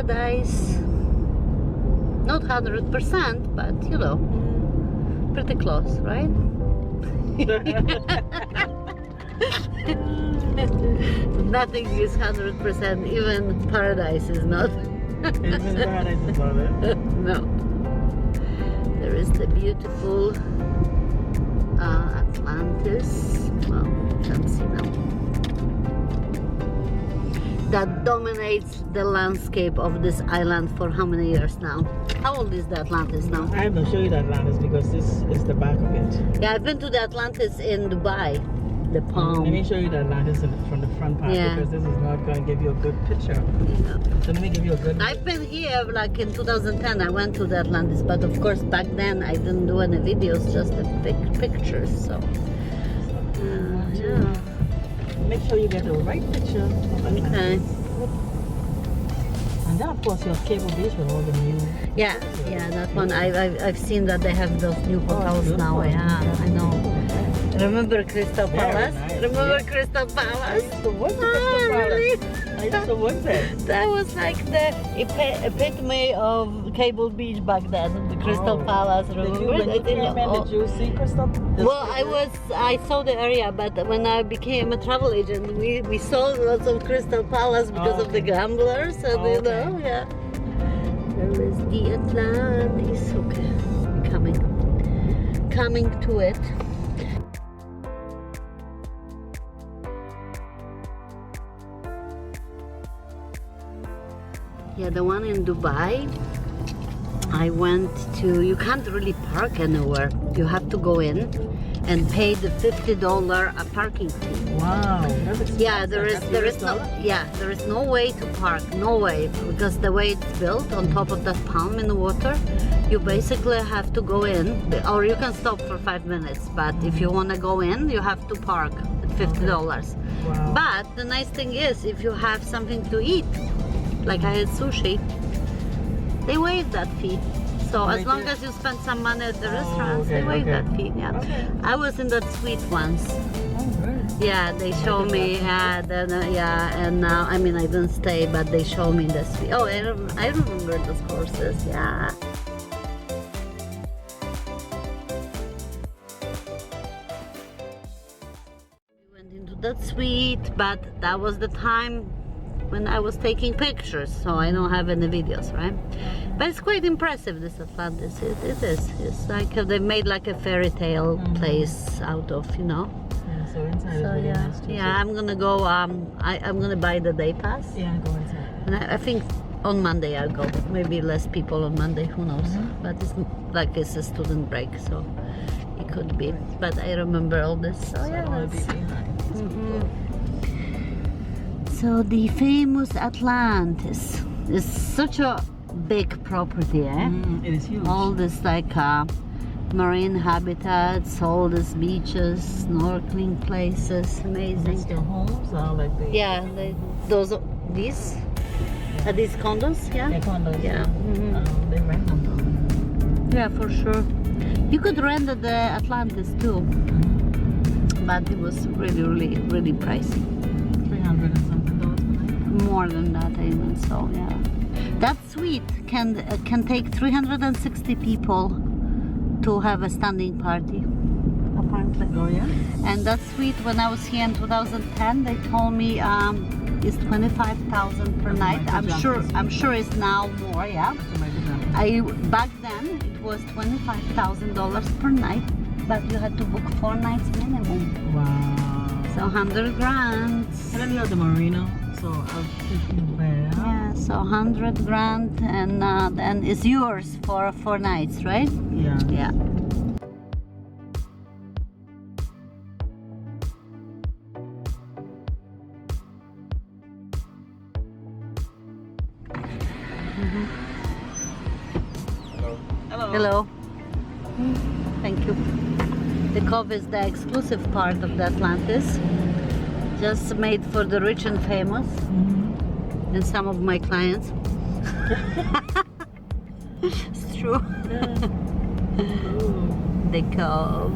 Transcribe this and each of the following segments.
paradise. Not 100%, but you know, pretty close, right? Nothing is 100%, even paradise is not. Even paradise is not it. No. There is the beautiful Atlantis. Well, you can see now. That dominates the landscape of this island for how many years now? How old is the Atlantis now? I have to show you the Atlantis because this is the back of it. Yeah, I've been to the Atlantis in Dubai. The palm. Let me show you the Atlantis from the front part because this is not going to give you a good picture. Yeah. So let me give you a good. I've been here like in 2010. I went to the Atlantis, but of course back then I didn't do any videos, just the pictures. So yeah. Make sure you get the right picture of Atlantis. Okay. And then of course you have Cable Beach with all the new. Yeah, that one. I've seen that they have those new hotels now. Yeah, I know. Remember Crystal Palace? Nice. Remember Crystal Palace? I used to work at Crystal Palace. Really? I used to work there. That was like the epitome of Cable Beach back then, the Crystal Palace. Remember? Did you see Crystal? Well, I saw the area, but when I became a travel agent, we saw lots of Crystal Palace because of the gamblers, and you know, yeah. There is the Atlantis. Okay, coming to it. Yeah, the one in Dubai, I went to, you can't really park anywhere. You have to go in and pay the $50 a parking fee. Wow, that's expensive. Yeah, there is no way to park, no way, because the way it's built on top of that palm in the water, you basically have to go in, or you can stop for 5 minutes, but if you want to go in, you have to park at $50. Wow. But the nice thing is, if you have something to eat, like I had sushi, they waive that fee. So as long as you spend some money at the restaurants, they waive that fee. Yeah, I was in that suite once. Oh, really? Yeah, they show me. And now I mean I didn't stay, but they show me the suite. Oh, I remember those courses. Yeah. We went into that suite, but that was the time when I was taking pictures, so I don't have any videos, right? But it's quite impressive, this Atlantis. It is. It's like they made like a fairy tale place out of, you know. Yeah, so inside is really nice too. Yeah, I'm gonna go. I'm gonna buy the day pass. Yeah, go inside. And I think on Monday I'll go. Maybe less people on Monday. Who knows? But it's like it's a student break, so it could be. But I remember all this. So yeah, that's. So the famous Atlantis is such a big property, eh? It is huge. All this like marine habitats, all these beaches, snorkeling places, amazing. That's their homes or like the... Yeah, these? Are these condos? Yeah? Yeah, condos. Yeah. They rent them. Yeah, for sure. You could rent at the Atlantis too, but it was really pricey. 300 and something dollars per night. More than that, I even saw. Yeah. That suite can take 360 people to have a standing party, apparently. Oh yeah? And that suite, when I was here in 2010, they told me is 25,000 per night. I'm sure it's now more. Yeah. Back then it was $25,000 per night, but you had to book 4 nights minimum. Wow. So 100 grand. And then you have the marina, so I'll take you there. Yeah, so 100 grand, and it's yours for 4 nights, right? Yeah. Yeah. Hello. Thank you. The cove is the exclusive part of the Atlantis, just made for the rich and famous, and some of my clients. It's true. The cove.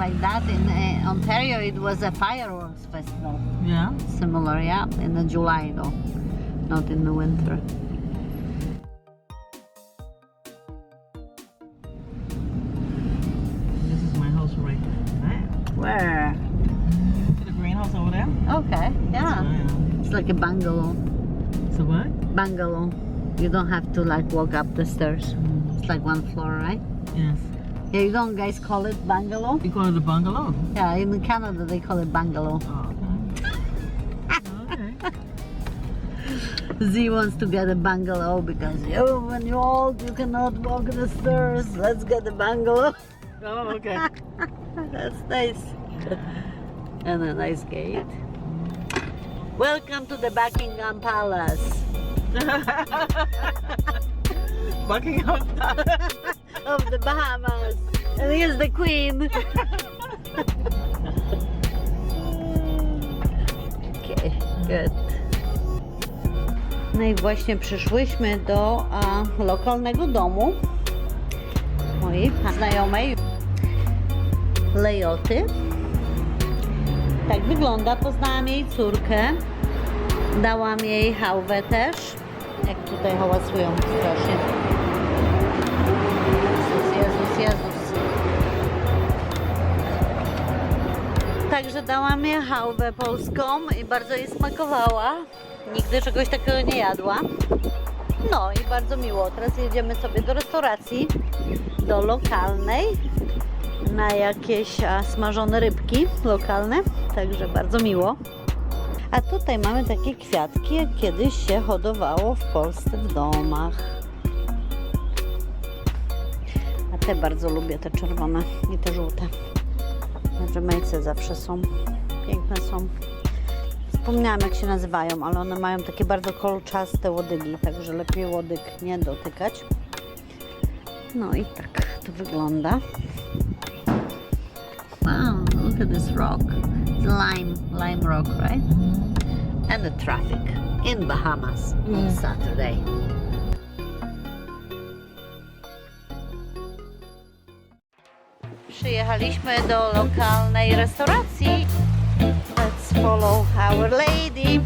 like that. In Ontario, it was a fireworks festival. Yeah. Similar, yeah, in the July though, not in the winter. This is my house right now. Where? The greenhouse over there. Okay, yeah. It's like a bungalow. So what? Bungalow. You don't have to like walk up the stairs. It's like one floor, right? Yes. Yeah, you don't guys call it bungalow? You call it a bungalow? Yeah, in Canada they call it bungalow. Oh, okay. Z wants to get a bungalow because when you're old you cannot walk the stairs. Let's get a bungalow. Oh, okay. That's nice. And a nice gate. Welcome to the Buckingham Palace. Buckingham of the Bahamas. And here's the Queen. Okay, good. No i właśnie przyszłyśmy do lokalnego domu mojej znajomej Leothy. Tak wygląda. Poznałam jej córkę. Dałam jej chałwę też. Jak tutaj hałasują strasznie. Jezus. Także dałam jej chałwę polską i bardzo jej smakowała. Nigdy czegoś takiego nie jadła. No i bardzo miło. Teraz jedziemy sobie do restauracji, do lokalnej, na jakieś smażone rybki lokalne. Także bardzo miło. A tutaj mamy takie kwiatki, jak kiedyś się hodowało w Polsce w domach. A te bardzo lubię, te czerwone i te żółte. Jamajce zawsze są. Piękne są. Wspomniałam jak się nazywają, ale one mają takie bardzo kolczaste łodygi, także lepiej łodyg nie dotykać. No i tak to wygląda. Wow, look at this rock. It's lime rock, right? And the traffic in Bahamas on Saturday. Przyjechaliśmy do lokalnej restauracji. Let's follow our lady.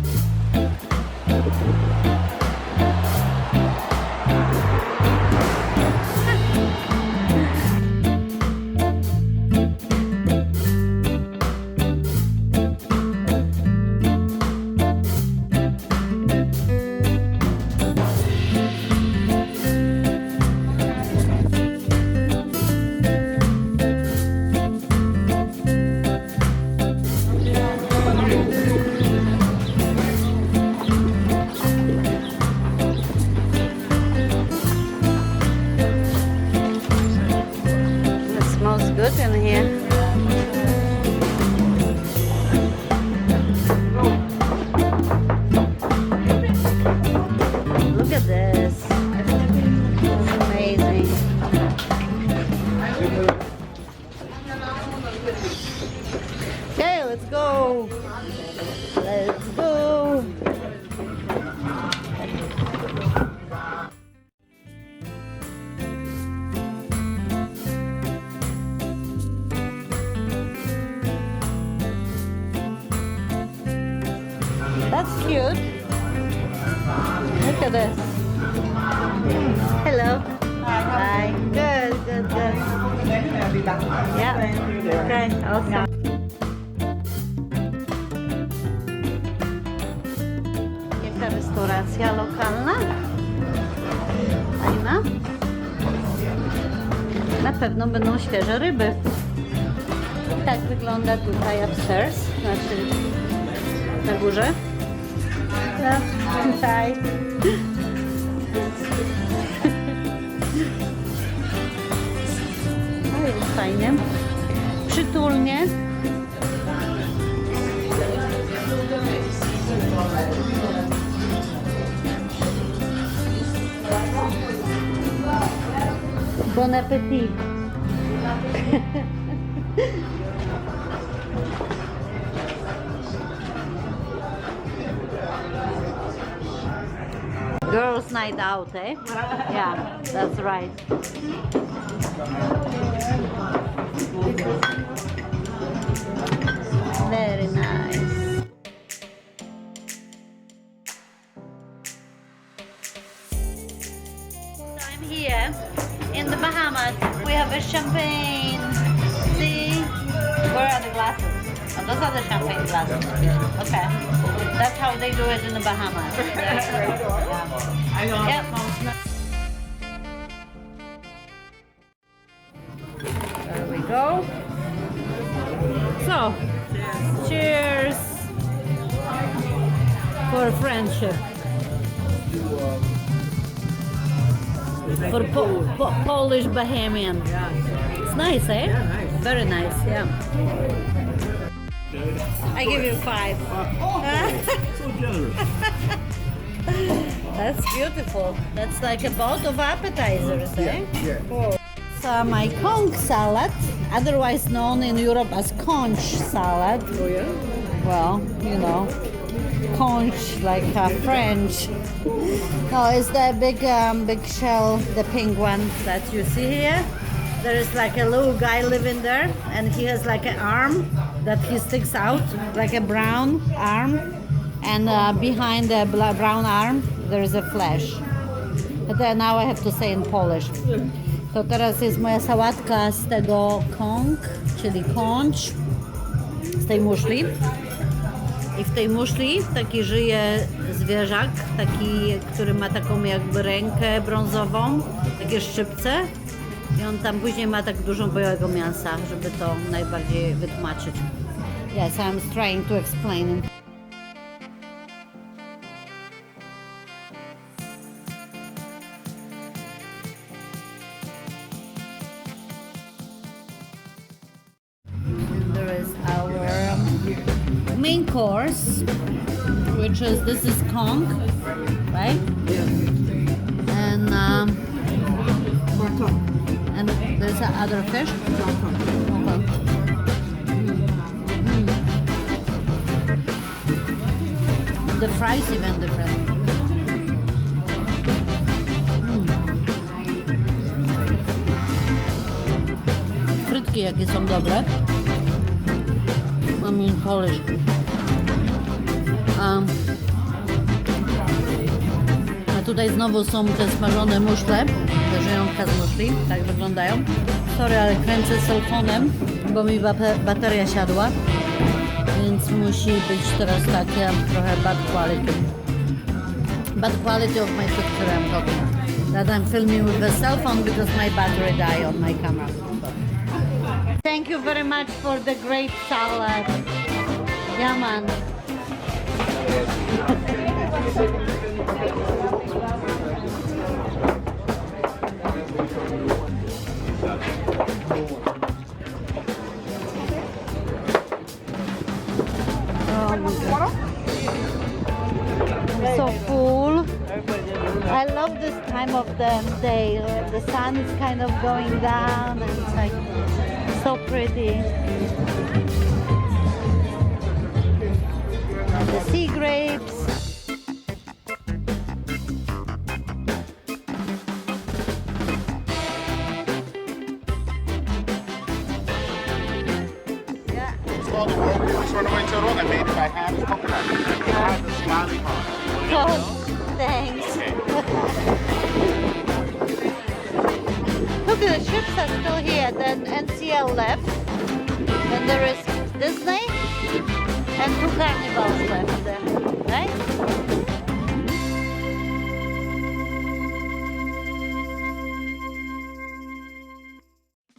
Good in here. Look at this. It's amazing. Okay, let's go. Let's go. That's cute. Look at this. Hello. Hi. Good. Yeah. Okay, awesome. Jaka restauracja lokalna? Fajna. Na pewno będą świeże ryby. Tak wygląda tutaj upstairs, znaczy na górze. Tutaj. No jest fajnie. Przytulnie. Bon appétit. Girls' night out, eh? Yeah, that's right. Very nice. I'm here in the Bahamas. We have a champagne. See? Where are the glasses? Oh, those are the champagne glasses. Okay. That's how they do it in the Bahamas. Yeah. Yep. There we go. So, cheers for friendship. For Polish Bahamian. It's nice, eh? Yeah, nice. Very nice, yeah. I give you 5. So generous. That's beautiful. That's like a bowl of appetizers, eh? Yeah. Cool. My conch salad, otherwise known in Europe as conch salad. Oh yeah? Well, you know, conch like French. No, it's the big shell, the pink one that you see here. There is like a little guy living there, and he has like an arm that he sticks out, like a brown arm, and behind the brown arm there is a flesh. But then now I have to say in Polish. To teraz jest moja sałatka z tego conch, czyli conch, z tej muszli. I w tej muszli taki żyje zwierzak, taki, który ma taką jakby rękę brązową, takie szczypce. I on tam później ma tak dużo białego mięsa, żeby to najbardziej wytłumaczyć. Yes, I'm trying to explain it. There is our main course, which is, this is conch, right? And there's other fish. Okay. The fries even different. Frytki jakie są dobre. I mean Polish. A tutaj znowu są te smażone muszle, te żyjątka z muszli, tak wyglądają. Sorry, ale kręcę z telefonem, bo mi bateria siadła, więc musi być teraz takie trochę bad quality. Bad quality of my picture I'm talking. That I'm filming with a cell phone because my battery died on my camera. Thank you very much for the great salad. Yeah, man. Oh my God. I'm so full. I love this time of the day. The sun is kind of going down and it's like so pretty. And the sea grapes. Yeah. Run away to I made it by hand coconut. It has a smiling heart. Oh, thanks. Look, the ships are still here. Then NCL left. Then there is Disney and 2 carnivals left there, right?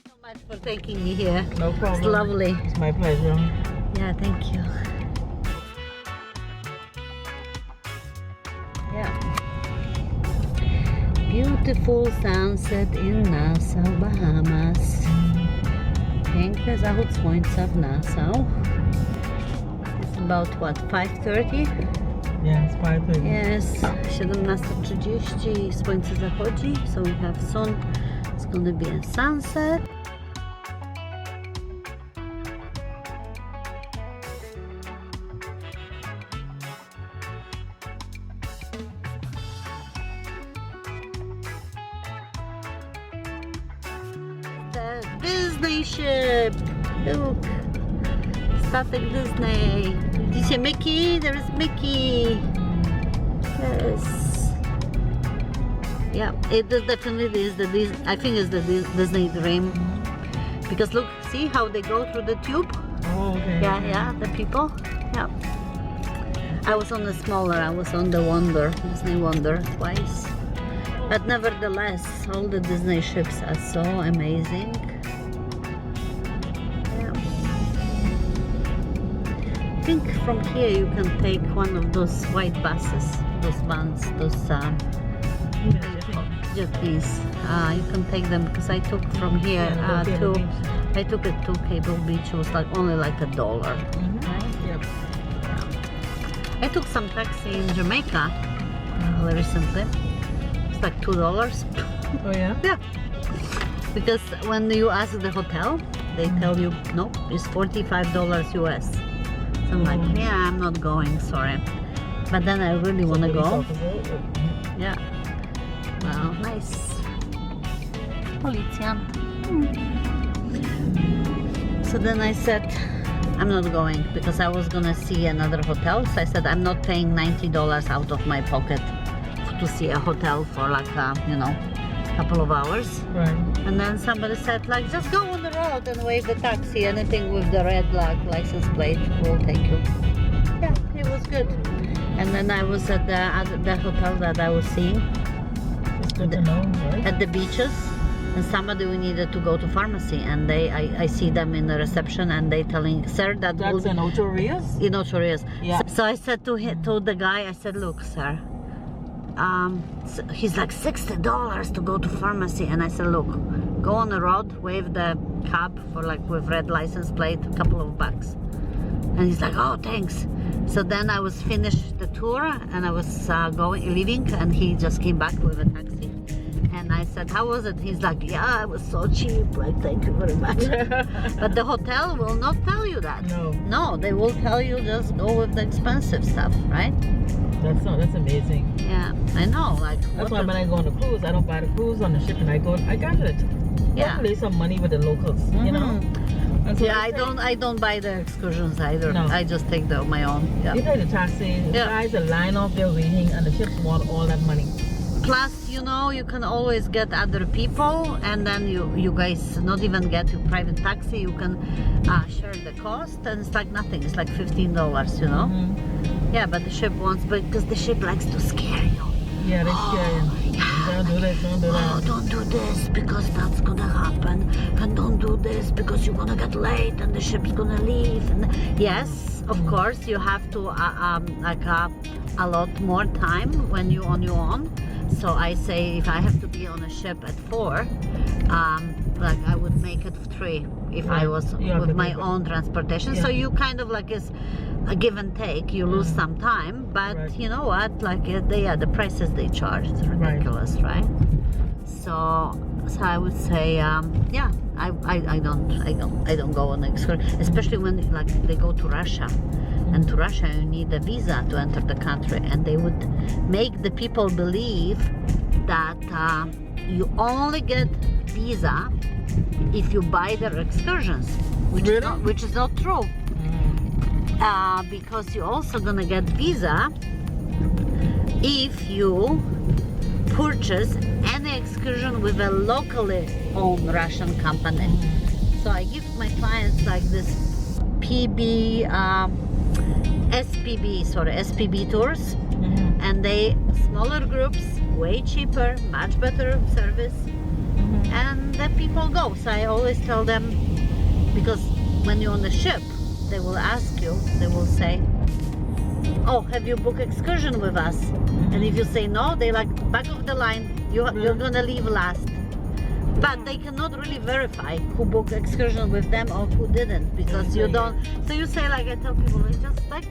So much for taking me here. No problem. It's lovely. It's my pleasure. Yeah, thank you. Yeah. Beautiful sunset in Nassau, Bahamas. Piękny zachód słońca w Nassau. It's about what, 5:30? Yeah, it's 5:30. Yes, 17:30 i słońce zachodzi. So we have sun. It's gonna be a sunset. Disney ship. Look. Statek Disney. Did you see Mickey? There is Mickey. Yes. Yeah, it definitely is I think it's the Disney dream. Because look, see how they go through the tube? Oh, okay. Yeah, the people. Yeah. I was on the smaller, I was on the Wonder, Disney Wonder twice. But nevertheless, all the Disney ships are so amazing. Yeah. I think from here you can take one of those white buses, those vans, those jetties. You can take them because I took from here I took it to Cable Beach. It was like only like $1. Right? Yep. I took some taxi in Jamaica recently. It's like $2. Oh yeah? Yeah. Because when you ask the hotel, they tell you no, it's $45 US. So I'm like, yeah, I'm not going, sorry. But then I really want to go. Yeah. Wow, nice. Policjant. So then I said, I'm not going because I was gonna see another hotel. So I said, I'm not paying $90 out of my pocket to see a hotel for like couple of hours. Right. And then somebody said, like, just go on the road and wave the taxi. Anything with the red license plate will take you. Yeah, it was good. And then I was at the hotel that I was seeing. It's good to know, right? At the beaches. And somebody we needed to go to pharmacy, and I see them in the reception, and they telling, sir, that's in Ocho Rios? In Ocho Rios. Yeah. So I said to the guy, I said, look, sir, so he's like $60 to go to pharmacy, and I said, look, go on the road, wave the cab for like with red license plate, a couple of bucks. And he's like, oh, thanks. So then I was finished the tour, and I was leaving, and he just came back with a taxi. And I said, how was it? He's like, yeah, it was so cheap. Like, thank you very much. But the hotel will not tell you that. No, they will tell you just go with the expensive stuff, right? That's amazing. Yeah, I know. Like, that's why when I go on a cruise, I don't buy the cruise on the ship, and I got it. Yeah, play some money with the locals, you know. Yeah, I don't buy the excursions either. No. I just take my own. Yeah. You pay the taxi. The guys are line off their waiting, and the ships want all that money. Plus, you can always get other people, and then you guys not even get your private taxi. You can share the cost, and it's like nothing. It's like $15, Yeah, but the ship wants, because the ship likes to scare you. Yeah, they scare you. Yeah. Don't do this, don't do that. Oh, don't do this because that's gonna happen, and don't do this because you're gonna get late and the ship's gonna leave. And yes, of course, you have to allot more time when you're on your own. So I say if I have to be on a ship at 4, like I would make it 3 if I was with my own transportation. Yeah. So you kind of like is a give and take. You lose some time, but you know what? Like the prices they charge, it's ridiculous, right? So I would say, yeah, I don't go on excursion, especially when like they go to Russia. And to Russia, you need a visa to enter the country, and they would make the people believe that you only get visa if you buy their excursions, which is not true. Because you're also gonna get visa if you purchase any excursion with a locally owned Russian company. So I give my clients like this SPB tours, and they smaller groups, way cheaper, much better service, and the people go. So I always tell them, because when you're on the ship, they will ask you, they will say, oh, have you booked excursion with us? And if you say no, they like, back of the line, you're gonna leave last. But they cannot really verify who booked excursion with them or who didn't, because you don't. So you say, like, I tell people, just like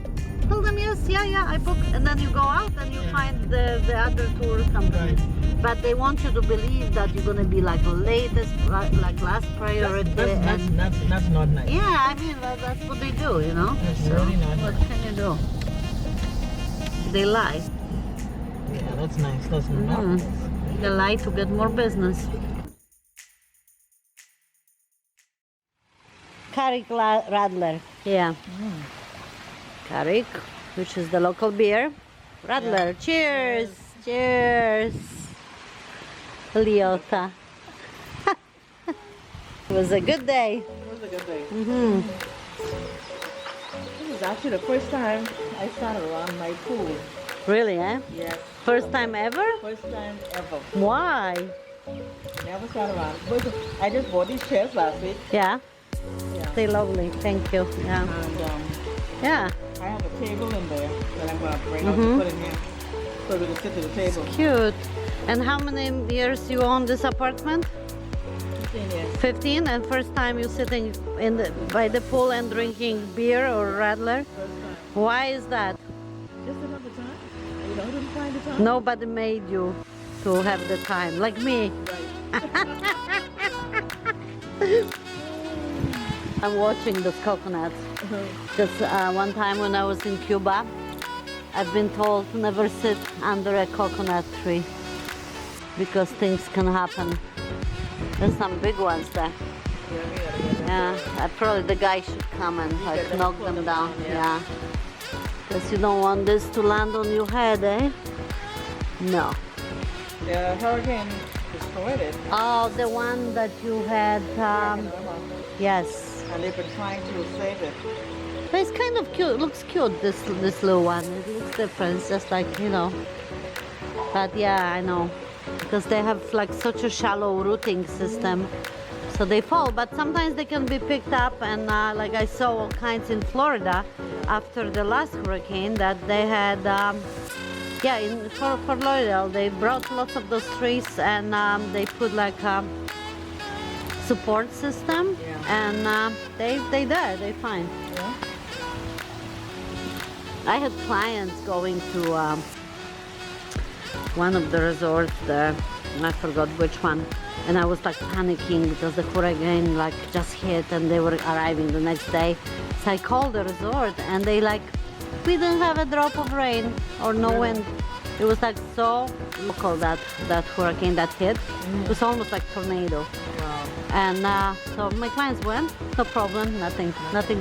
tell them yes, yeah, I booked, and then you go out and you find the other tour companies. But they want you to believe that you're gonna be like latest, like last priority. That's not nice. Yeah, I mean that's what they do, That's really not nice. What can you do? They lie. Yeah, that's nice. That's not nice. They lie to get more business. Karik Radler. Yeah. Karik, which is the local beer. Radler. Cheers. Cheers. Leotha. It was a good day. It was a good day. Mm-hmm. This is actually the first time I sat around my pool. Really, eh? Yes. First time ever? First time ever. Why? Never sat around. But I just bought these chairs last week. Yeah. Yeah. They're lovely. Thank you. Yeah. And Yeah. I have a table in there that I'm going to bring out to put in here. So we can sit at the table. Cute. And how many years you own this apartment? 15 years. 15. And first time you sitting in by the pool and drinking beer or radler? First time. Why is that? Just another time. You know, didn't find the time. Nobody made you to have the time, like me. I'm watching those coconuts. Because one time when I was in Cuba, I've been told to never sit under a coconut tree because things can happen. There's some big ones there. Yeah, probably the guy should come and like knock them down. Yeah. Because you don't want this to land on your head, eh? No. The hurricane destroyed it. Oh, the one that you had, yes. And they've been trying to save it. But it's kind of cute. It looks cute, this little one. It looks different, it's just like, you know. But yeah, I know. Because they have like such a shallow rooting system. So they fall, but sometimes they can be picked up. And like I saw all kinds in Florida after the last hurricane that they had, yeah, in Fort Lauderdale, they brought lots of those trees and they put like a support system. And they're there, they're fine. Yeah. I had clients going to one of the resorts there, I forgot which one, and I was like panicking because the hurricane like just hit and they were arriving the next day. So I called the resort and they like, we didn't have a drop of rain or no wind. It was like so local, that hurricane that hit. It was almost like tornado. Wow. And so my clients went, no problem, nothing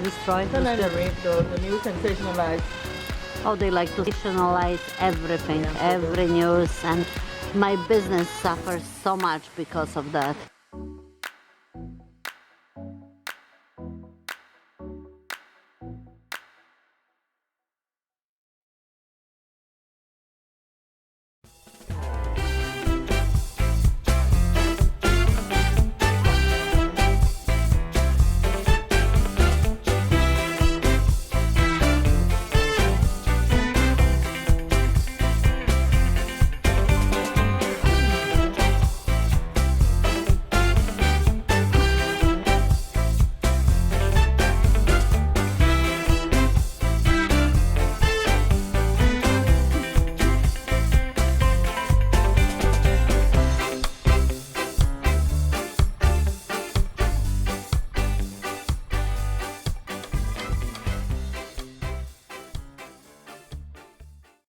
destroyed. Then I read the news sensationalized. Oh, they like to sensationalize everything, every news, and my business suffers so much because of that.